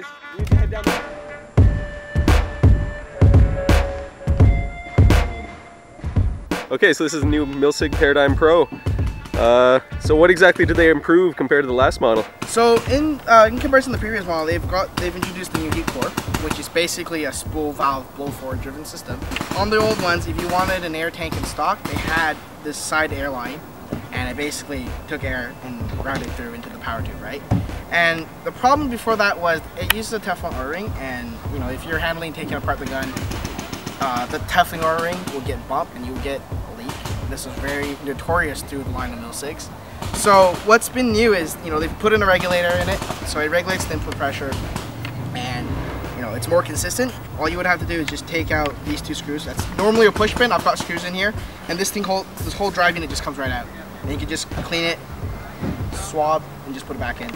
guys, we need to head down there. Okay, so this is the new Milsig Paradigm Pro. So what exactly did they improve compared to the last model? So in comparison to the previous model, they've introduced the new heat core, which is basically a spool valve blow forward driven system. On the old ones, if you wanted an air tank in stock, they had this side air line, and it basically took air and routed it through into the power tube, right? And the problem before that was it uses a Teflon O-ring, and you know, if you're taking apart the gun, the Teflon O-ring will get bumped and you will get a leak. This was very notorious through the line of Milsigs. So what's been new is, you know, they've put in a regulator in it, so it regulates the input pressure, and you know, it's more consistent. All you would have to do is just take out these two screws. That's normally a push pin. I've got screws in here, and this whole drive unit just comes right out. And you can just clean it, swab, and just put it back in.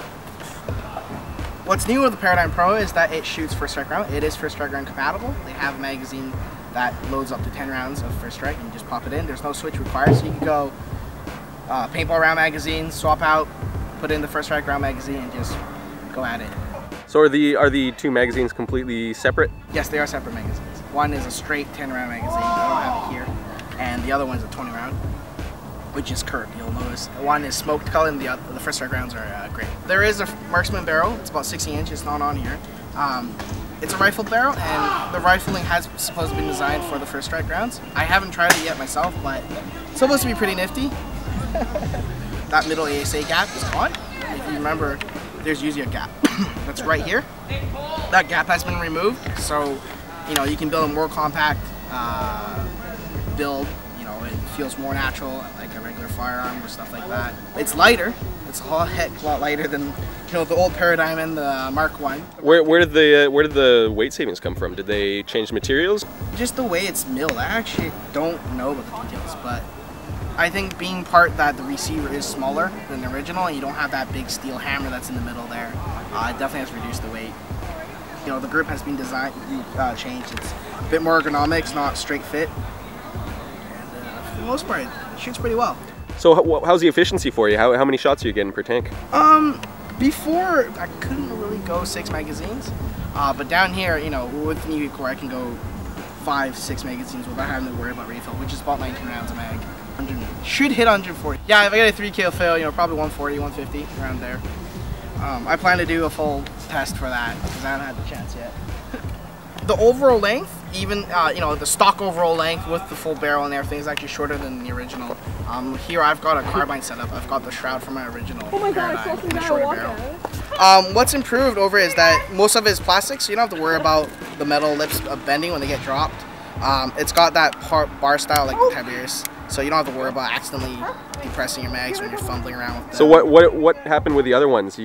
What's new with the Paradigm Pro is that it shoots first strike round. It is first strike round compatible. They have a magazine that loads up to 10 rounds of first strike, and you just pop it in. There's no switch required, so you can go paintball round magazine, swap out, put in the first strike round magazine, and just go at it. So are the two magazines completely separate? Yes, they are separate magazines. One is a straight 10 round magazine, I don't have it here, and the other one is a 20 round, which is curved. You'll notice one is smoked color, and the first strike rounds are gray. There is a marksman barrel. It's about 60 inches. It's not on here. It's a rifle barrel, and the rifling has supposed to be designed for the first strike rounds. I haven't tried it yet myself, but it's supposed to be pretty nifty. That middle ASA gap is gone. If you remember, there's usually a gap that's right here. That gap has been removed, so you know, you can build a more compact build. You know, it feels more natural, like a regular firearm or stuff like that. It's lighter. It's a whole heck lot lighter than, you know, the old Paradigm and the Mark 1. Where did the weight savings come from? Did they change the materials? Just the way it's milled. I actually don't know about the details, but I think being part that the receiver is smaller than the original, and you don't have that big steel hammer that's in the middle there, it definitely has reduced the weight. You know, the grip has been changed. It's a bit more ergonomics, not straight fit. And for the most part, it shoots pretty well. So how's the efficiency for you? How many shots are you getting per tank? Before I couldn't really go 6 magazines, but down here, you know, with the new core, I can go 5, 6 magazines without having to worry about refill, which is about 19 rounds a mag. Should hit 140. Yeah, if I get a 3 kill fail, you know, probably 140, 150 around there. I plan to do a full test for that because I haven't had the chance yet. The overall length, even you know, the stock overall length with the full barrel and everything is actually shorter than the original. Here I've got a carbine setup. I've got the shroud from my original Paradigm and a shorter barrel. What's improved over is that most of it is plastic, so you don't have to worry about the metal lips bending when they get dropped. It's got that bar style like the Tiberius, so you don't have to worry about accidentally depressing your mags when you're fumbling around with them. So what happened with the other ones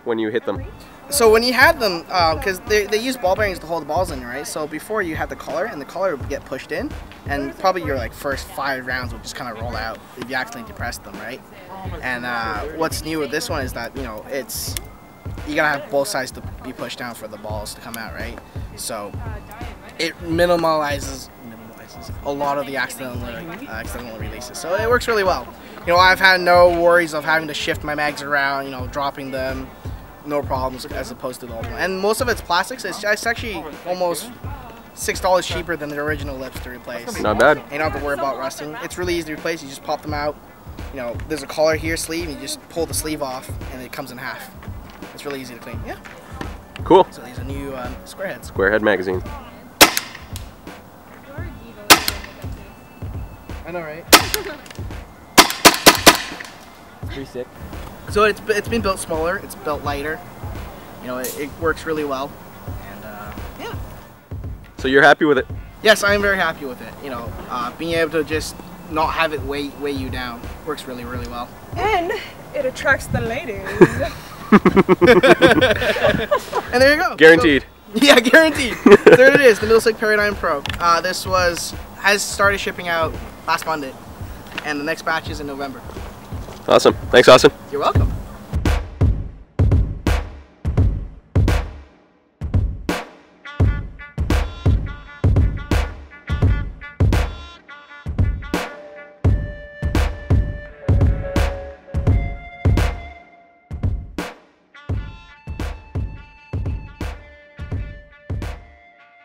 when you hit them? So when you had them, because they use ball bearings to hold the balls in, right? So before you had the collar, and the collar would get pushed in, and probably your like first 5 rounds would just kind of roll out if you accidentally depressed them, right? And what's new with this one is that, you know, you gotta have both sides to be pushed down for the balls to come out, right? So it minimalizes a lot of the accidental releases. So it works really well. You know, I've had no worries of having to shift my mags around, you know, dropping them. No problems as opposed to the old one. And most of it's plastics. It's actually almost $6 cheaper than the original lips to replace. Not bad. You don't have to worry about rusting. It's really easy to replace. You just pop them out. You know, there's a collar here, sleeve, and you just pull the sleeve off, and it comes in half. It's really easy to clean. Yeah. Cool. So these are new square heads. Square head magazine. I know, right? It's pretty sick. So it's been built smaller, it's built lighter, you know, it works really well, and yeah. So you're happy with it? Yes, I am very happy with it. You know, being able to just not have it weigh you down works really, really well. And it attracts the ladies. And there you go. Guaranteed. So, yeah, guaranteed. There it is, the Milsig Paradigm Pro. This has started shipping out last Monday, and the next batch is in November. Awesome. Thanks, Austin. You're welcome.